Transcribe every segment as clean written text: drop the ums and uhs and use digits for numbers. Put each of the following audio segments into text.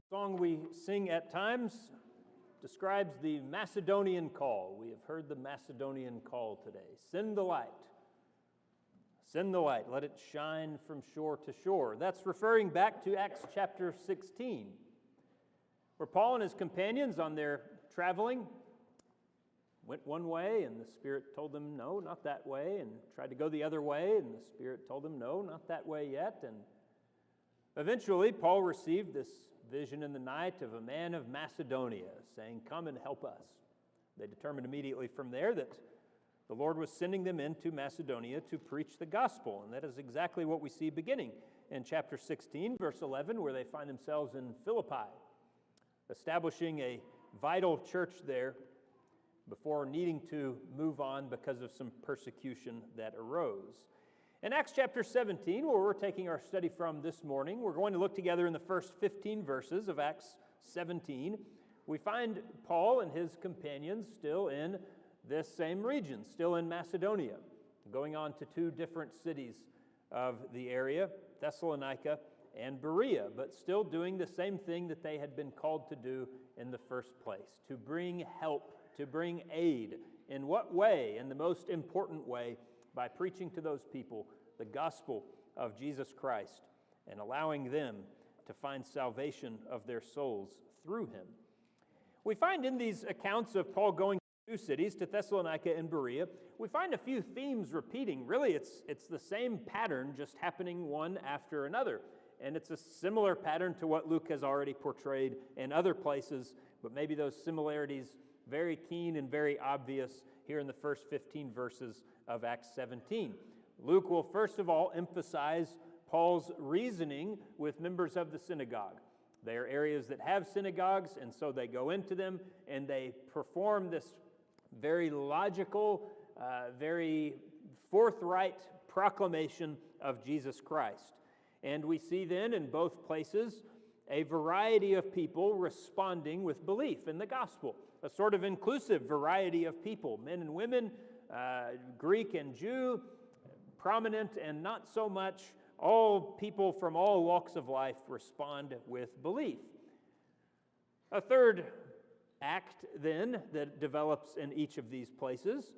Song we sing at times describes the Macedonian Call. We have heard the Macedonian Call today. Send the light. Send the light. Let it shine from shore to shore. That's referring back to Acts chapter 16, where Paul and his companions on their traveling went one way, and the Spirit told them, no, not that way, and tried to go the other way, and the Spirit told them, no, not that way yet. And eventually, Paul received this vision in the night of a man of Macedonia saying, come and help us. They determined immediately from there that the Lord was sending them into Macedonia to preach the gospel. And that is exactly what we see beginning in chapter 16, verse 11, where they find themselves in Philippi, establishing a vital church there before needing to move on because of some persecution that arose. In Acts chapter 17, where we're taking our study from this morning, we're going to look together in the first 15 verses of Acts 17. We find Paul and his companions still in this same region, still in Macedonia, going on to two different cities of the area, Thessalonica and Berea, but still doing the same thing that they had been called to do in the first place, to bring help, to bring aid. In what way? In the most important way, by preaching to those people the gospel of Jesus Christ and allowing them to find salvation of their souls through him. We find in these accounts of Paul going to two cities, to Thessalonica and Berea, we find a few themes repeating. Really, it's the same pattern, just happening one after another. And it's a similar pattern to what Luke has already portrayed in other places, but maybe those similarities very keen and very obvious here in the first 15 verses of Acts 17. Luke will first of all emphasize Paul's reasoning with members of the synagogue. They are areas that have synagogues, and so they go into them and they perform this very logical, very forthright proclamation of Jesus Christ. And we see then in both places a variety of people responding with belief in the gospel, a sort of inclusive variety of people, men and women, Greek and Jew, prominent and not so much. All people from all walks of life respond with belief. A third act then that develops in each of these places,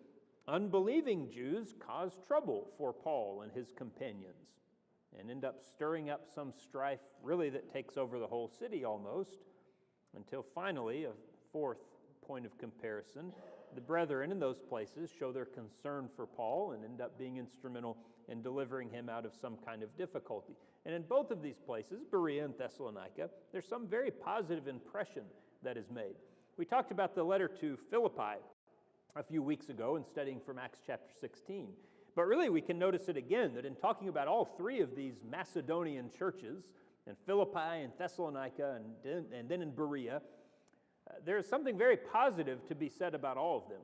unbelieving Jews cause trouble for Paul and his companions and end up stirring up some strife really that takes over the whole city almost, until finally, a fourth point of comparison, the brethren in those places show their concern for Paul and end up being instrumental in delivering him out of some kind of difficulty. And in both of these places, Berea and Thessalonica, there's some very positive impression that is made. We talked about the letter to Philippi a few weeks ago in studying from Acts chapter 16. But really, we can notice it again, that in talking about all three of these Macedonian churches, in Philippi and Thessalonica and then in Berea, there's something very positive to be said about all of them.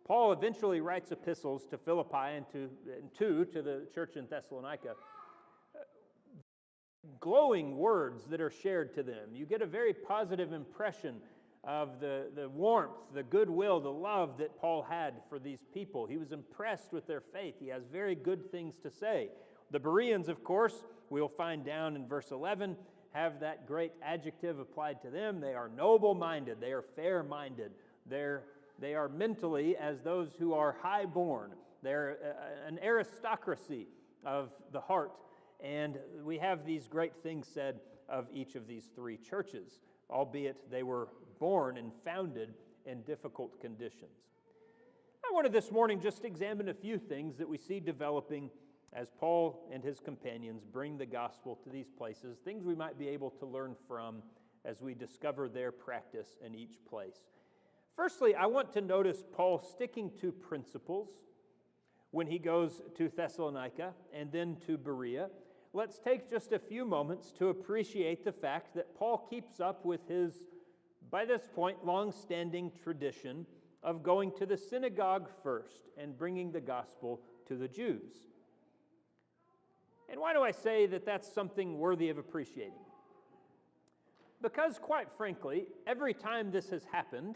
Paul eventually writes epistles to Philippi and to the church in Thessalonica, glowing words that are shared to them. You get a very positive impression of the warmth, the goodwill, the love that Paul had for these people. He was impressed with their faith. He has very good things to say. The Bereans, of course, we'll find down in verse 11, have that great adjective applied to them. They are noble-minded. They are fair-minded. They are mentally as those who are high-born. They're an aristocracy of the heart. And we have these great things said of each of these three churches, albeit they were born and founded in difficult conditions. I wanted this morning just to examine a few things that we see developing as Paul and his companions bring the gospel to these places, things we might be able to learn from as we discover their practice in each place. Firstly, I want to notice Paul sticking to principles when he goes to Thessalonica and then to Berea. Let's take just a few moments to appreciate the fact that Paul keeps up with his, by this point, long-standing tradition of going to the synagogue first and bringing the gospel to the Jews. And why do I say that that's something worthy of appreciating? Because, quite frankly, every time this has happened,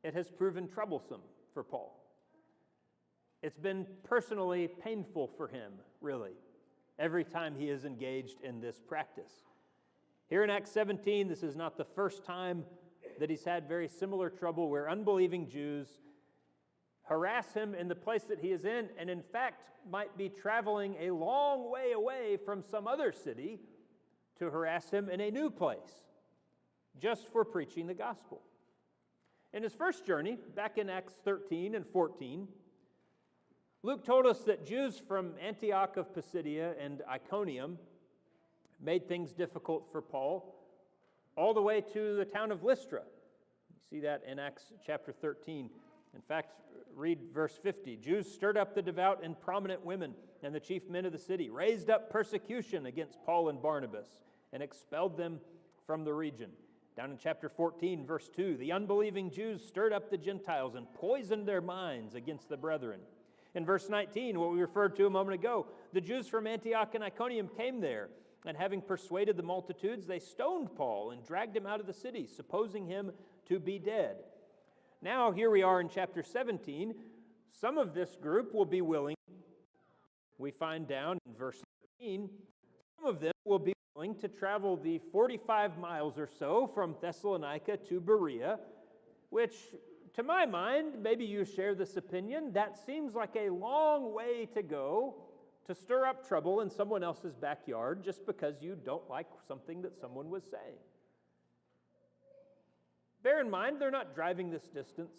it has proven troublesome for Paul. It's been personally painful for him, really, every time he is engaged in this practice. Here in Acts 17, this is not the first time that he's had very similar trouble where unbelieving Jews harass him in the place that he is in, and in fact might be traveling a long way away from some other city to harass him in a new place, just for preaching the gospel. In his first journey, back in Acts 13 and 14, Luke told us that Jews from Antioch of Pisidia and Iconium made things difficult for Paul all the way to the town of Lystra. You see that in Acts chapter 13. In fact, read verse 50. Jews stirred up the devout and prominent women and the chief men of the city, raised up persecution against Paul and Barnabas, and expelled them from the region. Down in chapter 14, verse 2, the unbelieving Jews stirred up the Gentiles and poisoned their minds against the brethren. In verse 19, what we referred to a moment ago, the Jews from Antioch and Iconium came there, and having persuaded the multitudes, they stoned Paul and dragged him out of the city, supposing him to be dead. Now, here we are in chapter 17. Some of this group will be willing, we find down in verse 13, some of them will be willing to travel the 45 miles or so from Thessalonica to Berea, which, to my mind, maybe you share this opinion, that seems like a long way to go to stir up trouble in someone else's backyard just because you don't like something that someone was saying. Bear in mind, they're not driving this distance.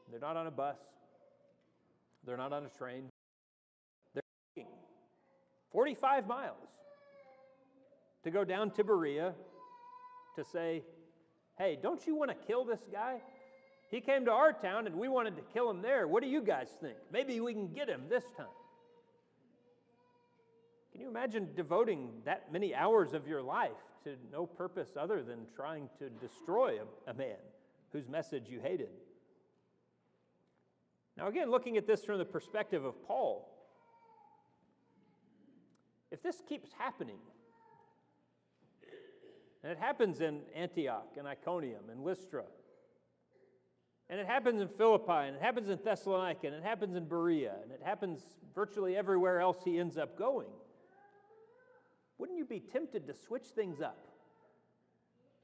They're not on a bus. They're not on a train. They're walking 45 miles to go down to Berea to say, hey, don't you want to kill this guy? He came to our town and we wanted to kill him there. What do you guys think? Maybe we can get him this time. Can you imagine devoting that many hours of your life to no purpose other than trying to destroy a man whose message you hated? Now again, looking at this from the perspective of Paul, if this keeps happening, and it happens in Antioch and Iconium and Lystra, and it happens in Philippi, and it happens in Thessalonica, and it happens in Berea, and it happens virtually everywhere else he ends up going, wouldn't you be tempted to switch things up?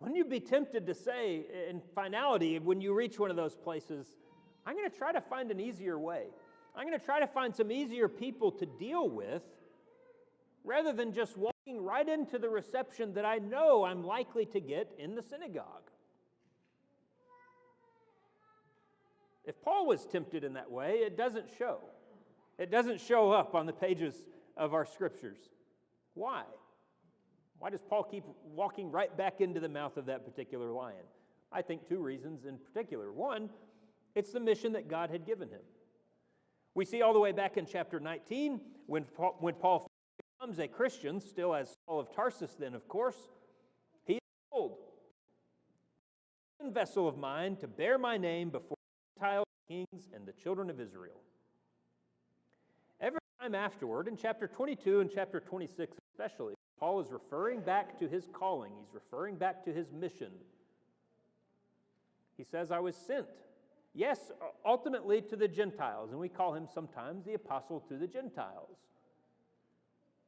Wouldn't you be tempted to say, in finality, when you reach one of those places, I'm going to try to find an easier way. I'm going to try to find some easier people to deal with, rather than just walking right into the reception that I know I'm likely to get in the synagogue. If Paul was tempted in that way, it doesn't show. It doesn't show up on the pages of our scriptures. Why? Why does Paul keep walking right back into the mouth of that particular lion? I think two reasons in particular. One, it's the mission that God had given him. We see all the way back in chapter 19, when Paul becomes a Christian, still as Saul of Tarsus then, of course, he is told, "A vessel of mine to bear my name before Gentiles, kings, and the children of Israel." Every time afterward, in chapter 22 and chapter 26 especially, Paul is referring back to his calling. He's referring back to his mission. He says, I was sent, yes, ultimately to the Gentiles, and we call him sometimes the apostle to the Gentiles.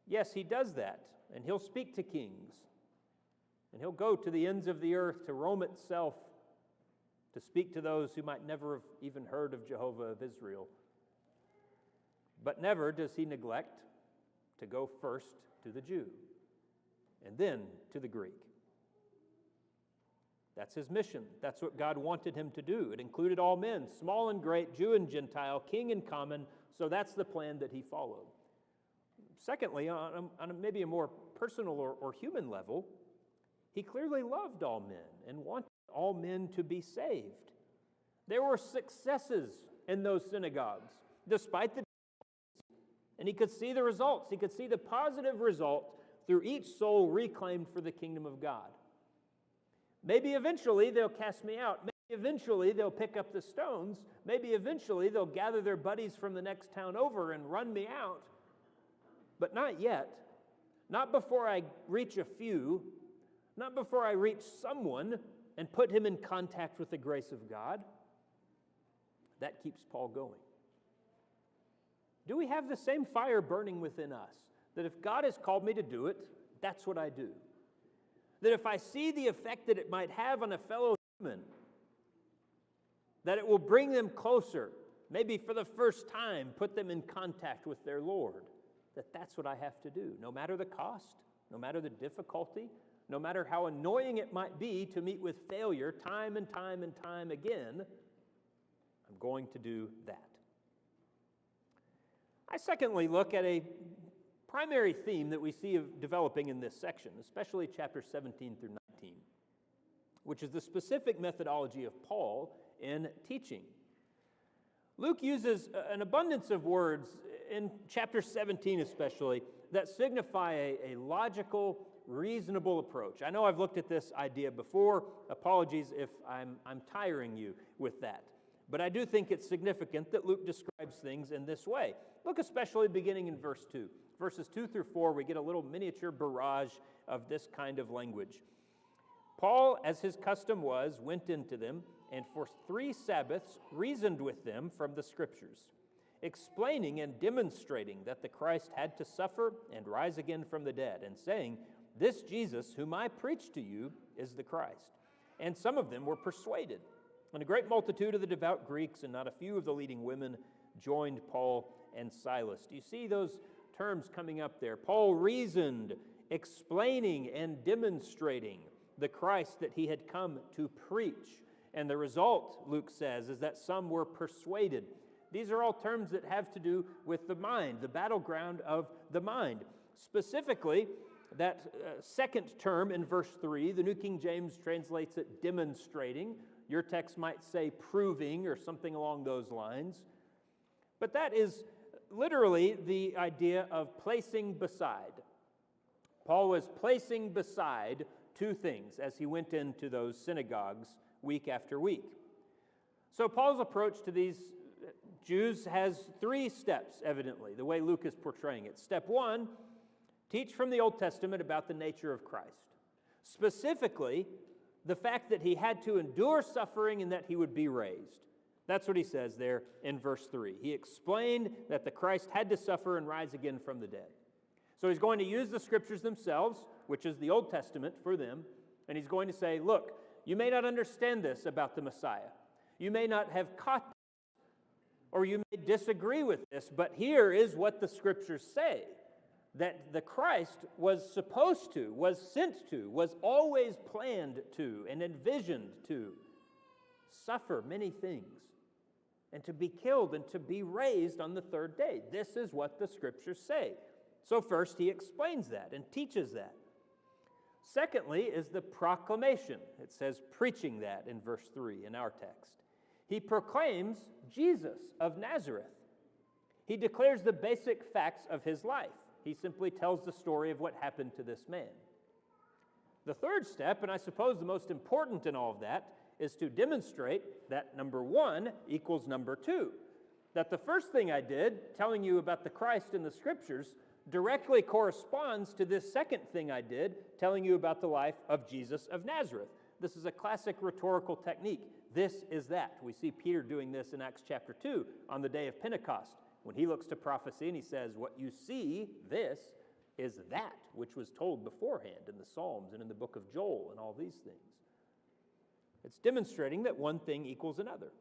Yes, he does that, and he'll speak to kings, and he'll go to the ends of the earth, to Rome itself, to speak to those who might never have even heard of Jehovah of Israel. But never does he neglect to go first to the Jew, and then to the Greek. That's his mission. That's what God wanted him to do. It included all men, small and great, Jew and Gentile, king and common, so that's the plan that he followed. Secondly, on maybe a more personal or human level, he clearly loved all men and wanted all men to be saved. There were successes in those synagogues, despite the and he could see the results. He could see the positive result through each soul reclaimed for the kingdom of God. Maybe eventually they'll cast me out. Maybe eventually they'll pick up the stones. Maybe eventually they'll gather their buddies from the next town over and run me out. But not yet. Not before I reach a few. Not before I reach someone and put him in contact with the grace of God. That keeps Paul going. Do we have the same fire burning within us? That if God has called me to do it, that's what I do. that if I see the effect that it might have on a fellow human, that it will bring them closer, maybe for the first time, put them in contact with their Lord, that's what I have to do, no matter the cost, no matter the difficulty, no matter how annoying it might be to meet with failure time and time and time again, I'm going to do that. I secondly look at a primary theme that we see of developing in this section, especially chapters 17 through 19, which is the specific methodology of Paul in teaching. Luke uses an abundance of words in chapter 17 especially that signify a logical, reasonable approach. I know I've looked at this idea before. Apologies if I'm tiring you with that. But I do think it's significant that Luke describes things in this way. Look especially beginning in verse 2. Verses 2 through 4, we get a little miniature barrage of this kind of language. Paul, as his custom was, went into them, and for 3 Sabbaths reasoned with them from the Scriptures, explaining and demonstrating that the Christ had to suffer and rise again from the dead, and saying, "This Jesus, whom I preach to you, is the Christ." And some of them were persuaded. And a great multitude of the devout Greeks and not a few of the leading women joined Paul and Silas. Do you see those terms coming up there? Paul reasoned, explaining and demonstrating the Christ that he had come to preach. And the result, Luke says, is that some were persuaded. These are all terms that have to do with the mind, the battleground of the mind. Specifically, that second term in verse 3, the New King James translates it demonstrating. Your text might say proving or something along those lines. But that is literally the idea of placing beside. Paul was placing beside 2 things as he went into those synagogues week after week. So Paul's approach to these Jews has 3 steps, evidently, the way Luke is portraying it. Step 1, teach from the Old Testament about the nature of Christ. Specifically, the fact that he had to endure suffering and that he would be raised. That's what he says there in verse 3. He explained that the Christ had to suffer and rise again from the dead. So he's going to use the Scriptures themselves, which is the Old Testament for them, and he's going to say, look, you may not understand this about the Messiah. You may not have caught this, or you may disagree with this, but here is what the Scriptures say, that the Christ was supposed to, was sent to, was always planned to, and envisioned to suffer many things, and to be killed and to be raised on the 3rd day. This is what the Scriptures say. So first he explains that and teaches that. Secondly is the proclamation. It says preaching that in verse 3 in our text. He proclaims Jesus of Nazareth. He declares the basic facts of his life. He simply tells the story of what happened to this man. The 3rd step, and I suppose the most important in all of that, is to demonstrate that number 1 equals number 2. That the first thing I did, telling you about the Christ in the Scriptures, directly corresponds to this second thing I did, telling you about the life of Jesus of Nazareth. This is a classic rhetorical technique. This is that. We see Peter doing this in Acts chapter 2 on the day of Pentecost, when he looks to prophecy and he says, what you see, this, is that which was told beforehand in the Psalms and in the book of Joel and all these things. It's demonstrating that one thing equals another.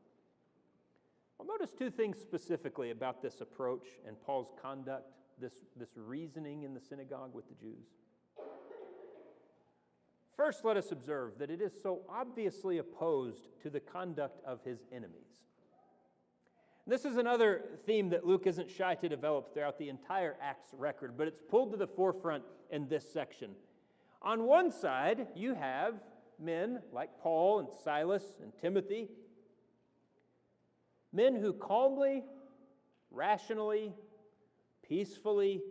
Well, notice 2 things specifically about this approach and Paul's conduct, this reasoning in the synagogue with the Jews. First, let us observe that it is so obviously opposed to the conduct of his enemies. This is another theme that Luke isn't shy to develop throughout the entire Acts record, but it's pulled to the forefront in this section. On one side, you have men like Paul and Silas and Timothy, men who calmly, rationally, peacefully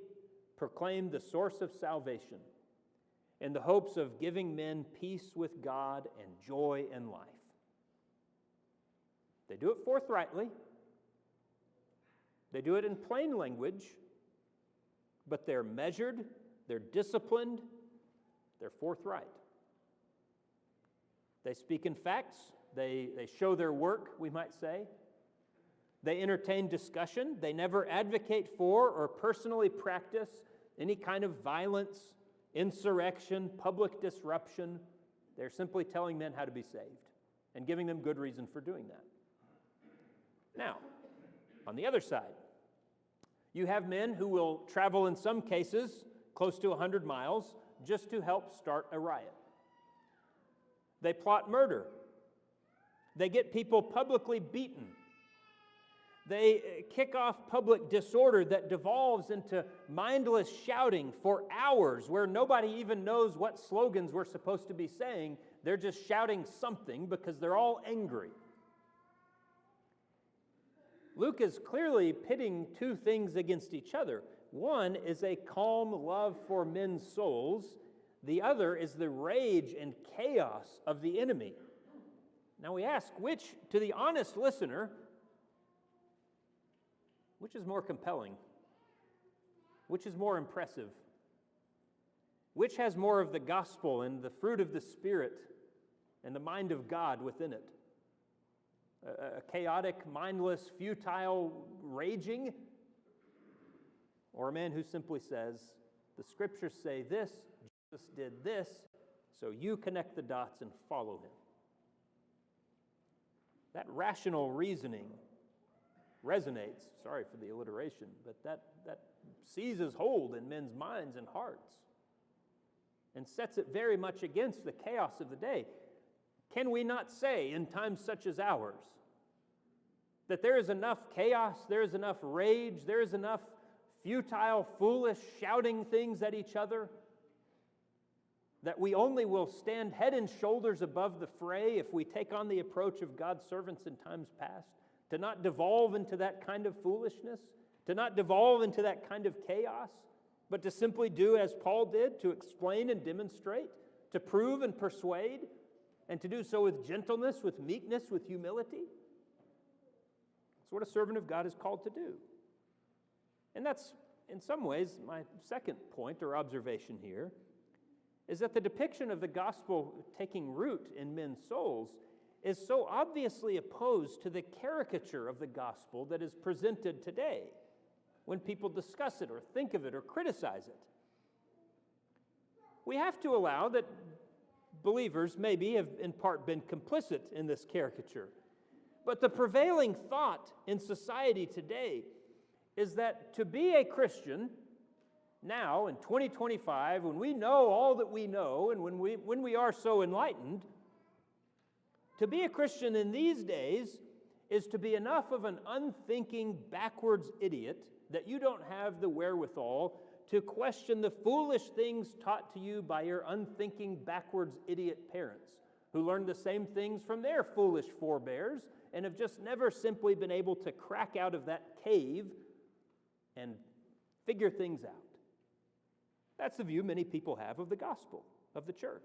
proclaim the source of salvation in the hopes of giving men peace with God and joy in life. They do it forthrightly. They do it in plain language, but they're measured, they're disciplined, they're forthright. They speak in facts, they show their work, we might say. They entertain discussion. They never advocate for or personally practice any kind of violence, insurrection, public disruption. They're simply telling men how to be saved and giving them good reason for doing that. Now, on the other side, you have men who will travel in some cases close to 100 miles just to help start a riot. They plot murder. They get people publicly beaten. They kick off public disorder that devolves into mindless shouting for hours where nobody even knows what slogans we're supposed to be saying. They're just shouting something because they're all angry. Luke is clearly pitting two things against each other. One is a calm love for men's souls. The other is the rage and chaos of the enemy. Now we ask, which, to the honest listener, which is more compelling? Which is more impressive? Which has more of the gospel and the fruit of the Spirit and the mind of God within it? A chaotic, mindless, futile raging? Or a man who simply says, the Scriptures say this, Jesus did this, so you connect the dots and follow him. That rational reasoning resonates, sorry for the alliteration, but that seizes hold in men's minds and hearts and sets it very much against the chaos of the day. Can we not say in times such as ours that there is enough chaos, there is enough rage, there is enough futile, foolish, shouting things at each other, that we only will stand head and shoulders above the fray if we take on the approach of God's servants in times past, to not devolve into that kind of foolishness, to not devolve into that kind of chaos, but to simply do as Paul did, to explain and demonstrate, to prove and persuade, and to do so with gentleness, with meekness, with humility? That's what a servant of God is called to do. And that's, in some ways, my second point or observation here, is that the depiction of the gospel taking root in men's souls is so obviously opposed to the caricature of the gospel that is presented today when people discuss it or think of it or criticize it. We have to allow that believers maybe have in part been complicit in this caricature. But the prevailing thought in society today is that to be a Christian now in 2025, when we know all that we know and when we are so enlightened, to be a Christian in these days is to be enough of an unthinking, backwards idiot that you don't have the wherewithal to question the foolish things taught to you by your unthinking, backwards idiot parents who learned the same things from their foolish forebears and have just never simply been able to crack out of that cave and figure things out. That's the view many people have of the gospel, of the church.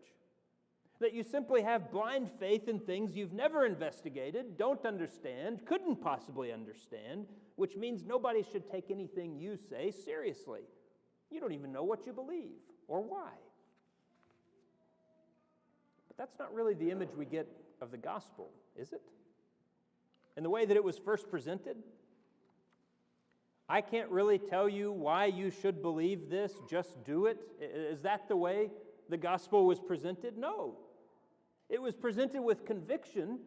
That you simply have blind faith in things you've never investigated, don't understand, couldn't possibly understand, which means nobody should take anything you say seriously. You don't even know what you believe or why. But that's not really the image we get of the gospel, is it? In the way that it was first presented? I can't really tell you why you should believe this, just do it. Is that the way the gospel was presented? No. It was presented with conviction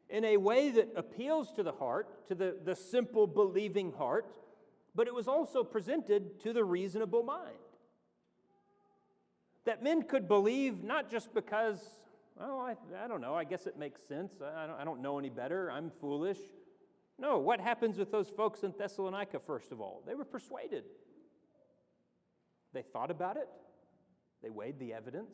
in a way that appeals to the heart, to the simple believing heart, but it was also presented to the reasonable mind. That men could believe not just because, well, I don't know, I guess it makes sense, I don't know any better, I'm foolish. No, what happens with those folks in Thessalonica, first of all? They were persuaded. They thought about it. They weighed the evidence.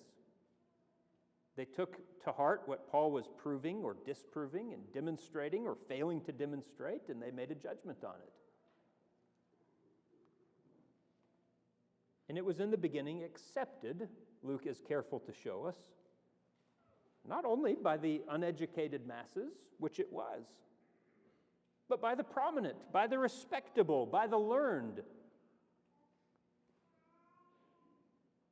They took to heart what Paul was proving or disproving and demonstrating or failing to demonstrate, and they made a judgment on it. And it was in the beginning accepted, Luke is careful to show us, not only by the uneducated masses, which it was, but by the prominent, by the respectable, by the learned.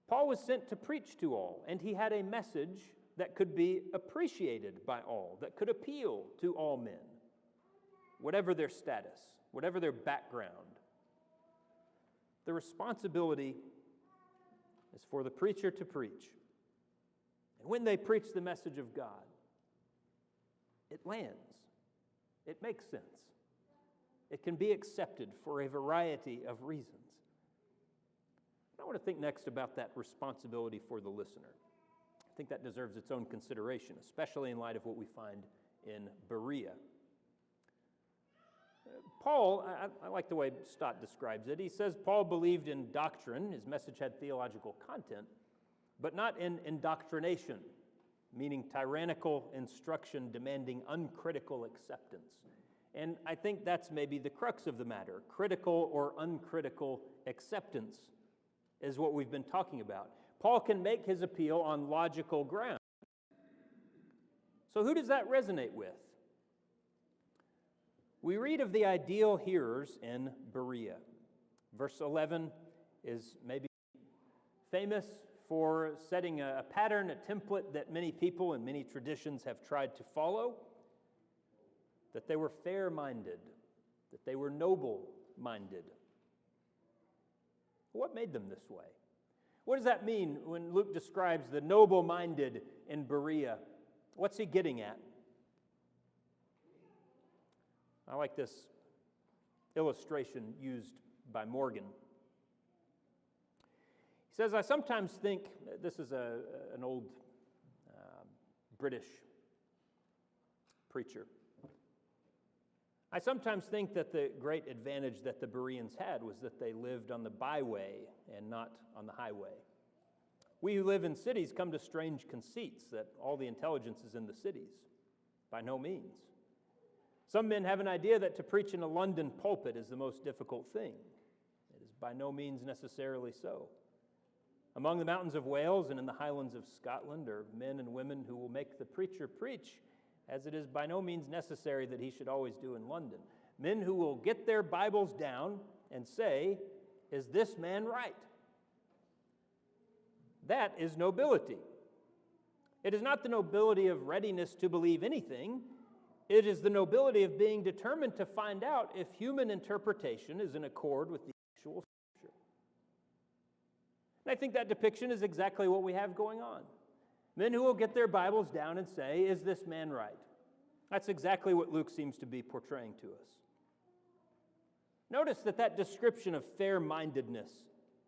Paul was sent to preach to all, and he had a message that could be appreciated by all, that could appeal to all men, whatever their status, whatever their background. The responsibility is for the preacher to preach. And when they preach the message of God, it lands. It makes sense. It can be accepted for a variety of reasons. I want to think next about that responsibility for the listener. I think that deserves its own consideration, especially in light of what we find in Berea. Paul, I like the way Stott describes it. He says Paul believed in doctrine. His message had theological content, but not in indoctrination, meaning tyrannical instruction demanding uncritical acceptance. And I think that's maybe the crux of the matter. Critical or uncritical acceptance is what we've been talking about. Paul can make his appeal on logical ground. So who does that resonate with? We read of the ideal hearers in Berea. Verse 11 is maybe famous for setting a pattern, a template that many people and many traditions have tried to follow, that they were fair-minded, that they were noble-minded. What made them this way? What does that mean when Luke describes the noble-minded in Berea? What's he getting at? I like this illustration used by Morgan. He says, I sometimes think, this is an old British preacher. I sometimes think that the great advantage that the Bereans had was that they lived on the byway and not on the highway. We who live in cities come to strange conceits that all the intelligence is in the cities. By no means. Some men have an idea that to preach in a London pulpit is the most difficult thing. It is by no means necessarily so. Among the mountains of Wales and in the highlands of Scotland are men and women who will make the preacher preach as it is by no means necessary that he should always do in London. Men who will get their Bibles down and say, is this man right? That is nobility. It is not the nobility of readiness to believe anything. It is the nobility of being determined to find out if human interpretation is in accord with the actual Scripture. And I think that depiction is exactly what we have going on. Men who will get their Bibles down and say, is this man right? That's exactly what Luke seems to be portraying to us. Notice that description of fair-mindedness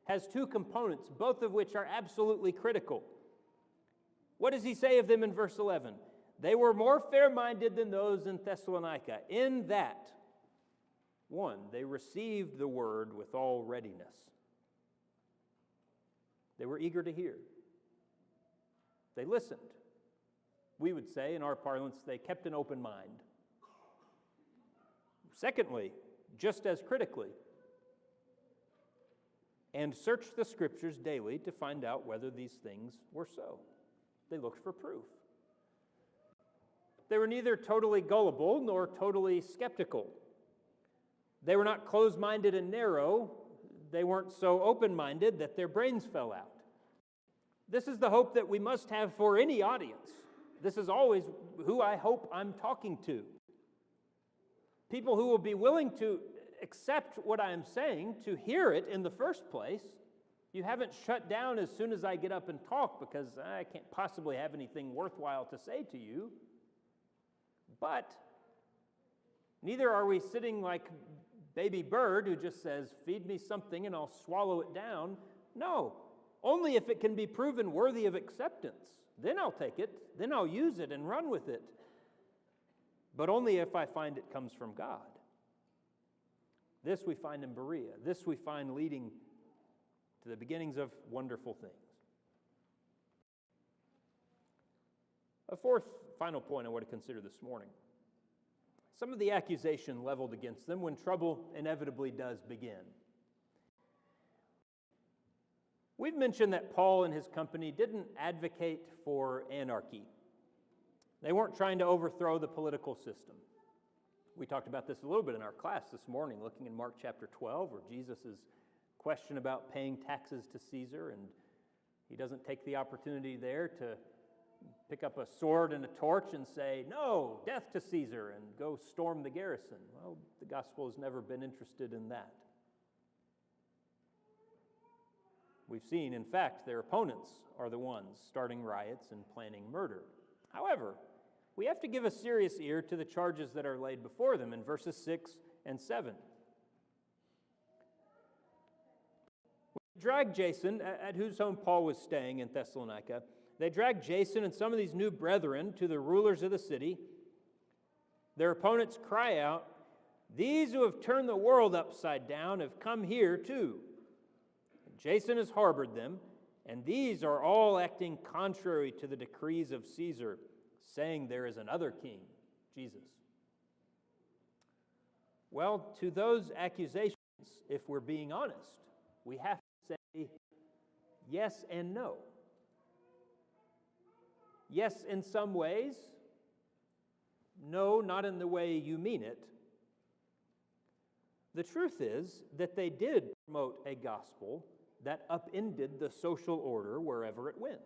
has two components, both of which are absolutely critical. What does he say of them in verse 11? They were more fair-minded than those in Thessalonica, in that, one, they received the word with all readiness. They were eager to hear. They listened. We would say, in our parlance, they kept an open mind. Secondly, just as critically, and searched the Scriptures daily to find out whether these things were so. They looked for proof. They were neither totally gullible nor totally skeptical. They were not closed-minded and narrow. They weren't so open-minded that their brains fell out. This is the hope that we must have for any audience. This is always who I hope I'm talking to. People who will be willing to accept what I'm saying, to hear it in the first place. You haven't shut down as soon as I get up and talk because I can't possibly have anything worthwhile to say to you. But neither are we sitting like baby bird who just says, feed me something and I'll swallow it down. No, only if it can be proven worthy of acceptance. Then I'll take it, then I'll use it and run with it. But only if I find it comes from God. This we find in Berea. This we find leading to the beginnings of wonderful things. A fourth, final point I want to consider this morning. Some of the accusation leveled against them when trouble inevitably does begin. We've mentioned that Paul and his company didn't advocate for anarchy. They weren't trying to overthrow the political system. We talked about this a little bit in our class this morning, looking in Mark chapter 12, where Jesus' question about paying taxes to Caesar, and he doesn't take the opportunity there to pick up a sword and a torch and say, no, death to Caesar, and go storm the garrison. Well, the gospel has never been interested in that. We've seen, in fact, their opponents are the ones starting riots and planning murder. However, we have to give a serious ear to the charges that are laid before them in verses 6 and 7. We dragged Jason, at whose home Paul was staying in Thessalonica. They dragged Jason and some of these new brethren to the rulers of the city. Their opponents cry out, "These who have turned the world upside down have come here too." Jason has harbored them, and these are all acting contrary to the decrees of Caesar, saying there is another king, Jesus. Well, to those accusations, if we're being honest, we have to say yes and no. Yes, in some ways. No, not in the way you mean it. The truth is that they did promote a gospel that upended the social order wherever it went.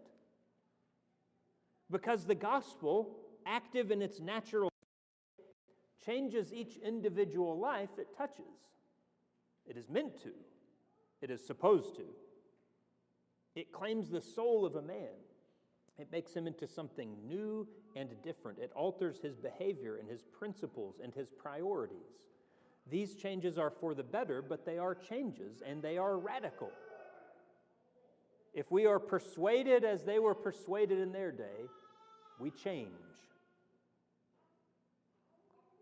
Because the gospel, active in its natural state, changes each individual life it touches. It is meant to. It is supposed to. It claims the soul of a man. It makes him into something new and different. It alters his behavior and his principles and his priorities. These changes are for the better, but they are changes and they are radical. If we are persuaded as they were persuaded in their day, we change.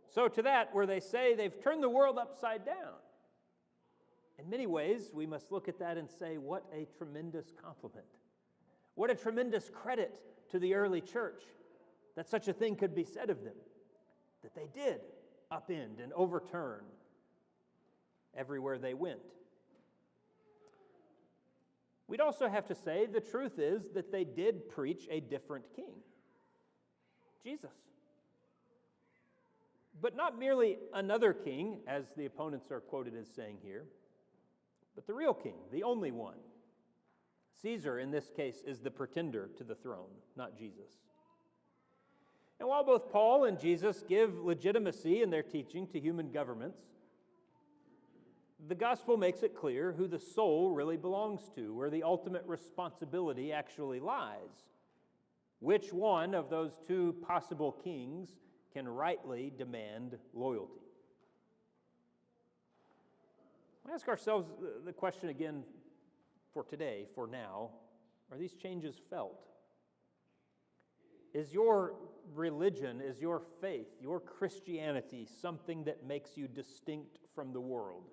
So to that, where they say they've turned the world upside down, in many ways, we must look at that and say, what a tremendous compliment. What a tremendous credit to the early church that such a thing could be said of them, that they did upend and overturn everywhere they went. We'd also have to say the truth is that they did preach a different king, Jesus. But not merely another king, as the opponents are quoted as saying here, but the real king, the only one. Caesar, in this case, is the pretender to the throne, not Jesus. And while both Paul and Jesus give legitimacy in their teaching to human governments, the gospel makes it clear who the soul really belongs to, where the ultimate responsibility actually lies. Which one of those two possible kings can rightly demand loyalty? We ask ourselves the question again for today, for now, are these changes felt? Is your religion, is your faith, your Christianity something that makes you distinct from the world?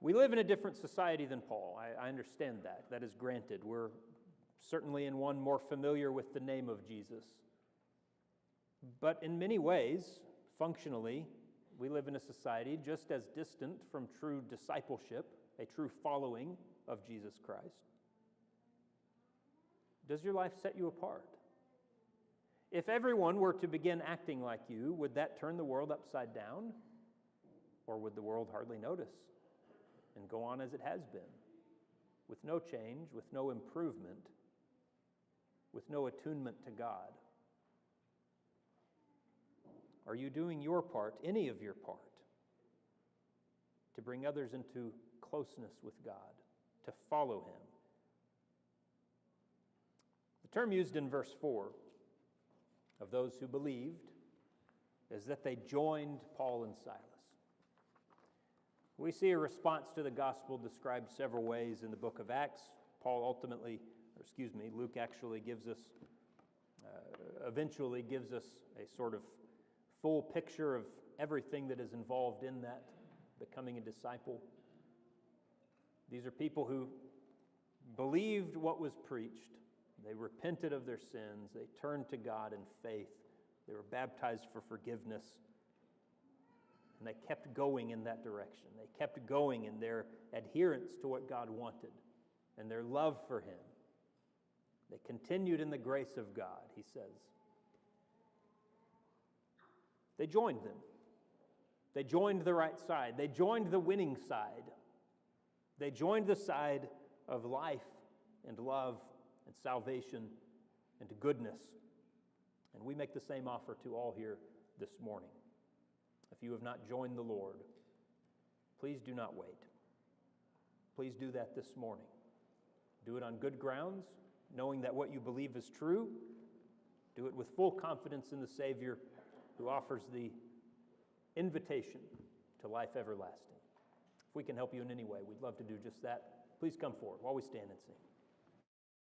We live in a different society than Paul. I understand that. That is granted. We're certainly in one more familiar with the name of Jesus. But in many ways, functionally, we live in a society just as distant from true discipleship, a true following of Jesus Christ. Does your life set you apart? If everyone were to begin acting like you, would that turn the world upside down? Or would the world hardly notice and go on as it has been, with no change, with no improvement, with no attunement to God? Are you doing your part, any of your part, to bring others into closeness with God, to follow Him? The term used in verse 4 of those who believed is that they joined Paul and Silas. We see a response to the gospel described several ways in the book of Acts. Luke actually gives us, eventually gives us a sort of full picture of everything that is involved in that, becoming a disciple. These are people who believed what was preached. They repented of their sins. They turned to God in faith. They were baptized for forgiveness. And they kept going in that direction. They kept going in their adherence to what God wanted and their love for Him. They continued in the grace of God, he says. They joined them. They joined the right side. They joined the winning side. They joined the side of life and love and salvation and goodness. And we make the same offer to all here this morning. If you have not joined the Lord, please do not wait. Please do that this morning. Do it on good grounds, knowing that what you believe is true. Do it with full confidence in the Savior who offers the invitation to life everlasting. If we can help you in any way, we'd love to do just that. Please come forward while we stand and sing.